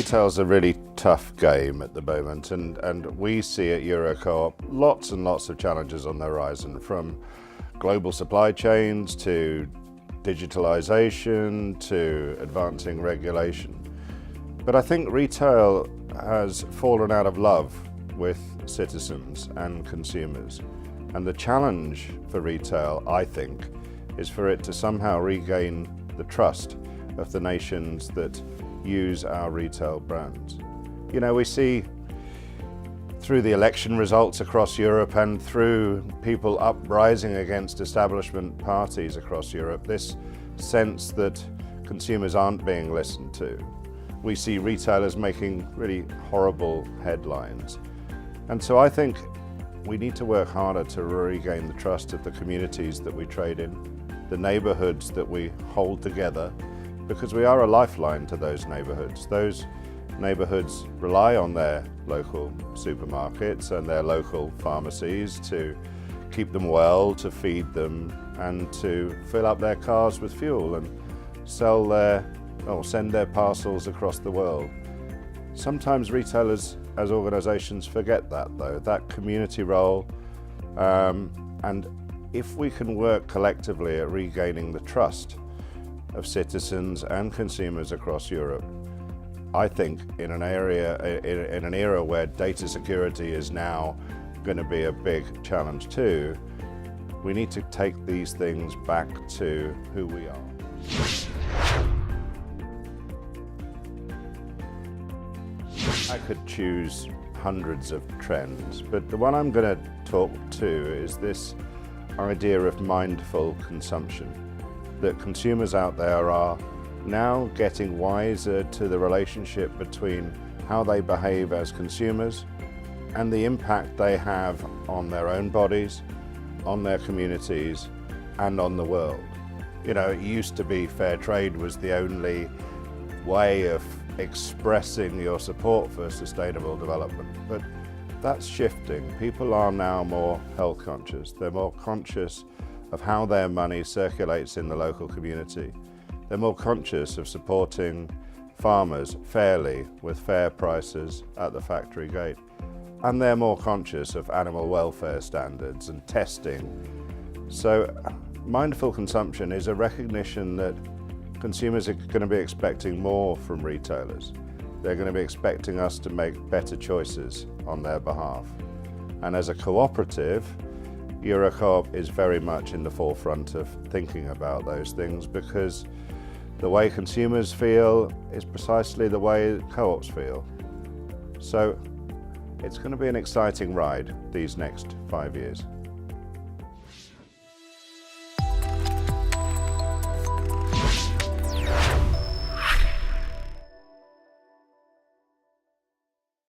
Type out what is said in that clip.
Retail's a really tough game at the moment, and we see at Eurocoop lots and lots of challenges on the horizon, from global supply chains to digitalization to advancing regulation. But I think retail has fallen out of love with citizens and consumers. And the challenge for retail, I think, is for it to somehow regain the trust of the nations that use our retail brands. You know, we see through the election results across Europe and through people uprising against establishment parties across Europe, this sense that consumers aren't being listened to. We see retailers making really horrible headlines. And so I think we need to work harder to regain the trust of the communities that we trade in, the neighborhoods that we hold together, because we are a lifeline to those neighborhoods. Those neighborhoods rely on their local supermarkets and their local pharmacies to keep them well, to feed them, and to fill up their cars with fuel and send their parcels across the world. Sometimes retailers as organizations forget that, though, that community role. And if we can work collectively at regaining the trust of citizens and consumers across Europe, I think in an era where data security is now going to be a big challenge too, we need to take these things back to who we are. I could choose hundreds of trends, but the one I'm going to talk to is this idea of mindful consumption. That consumers out there are now getting wiser to the relationship between how they behave as consumers and the impact they have on their own bodies, on their communities, and on the world. You know, it used to be fair trade was the only way of expressing your support for sustainable development, but that's shifting. People are now more health conscious. They're more conscious of how their money circulates in the local community. They're more conscious of supporting farmers fairly with fair prices at the factory gate. And they're more conscious of animal welfare standards and testing. So mindful consumption is a recognition that consumers are going to be expecting more from retailers. They're going to be expecting us to make better choices on their behalf. And as a cooperative, Eurocoop is very much in the forefront of thinking about those things, because the way consumers feel is precisely the way co-ops feel. So it's going to be an exciting ride these next 5 years.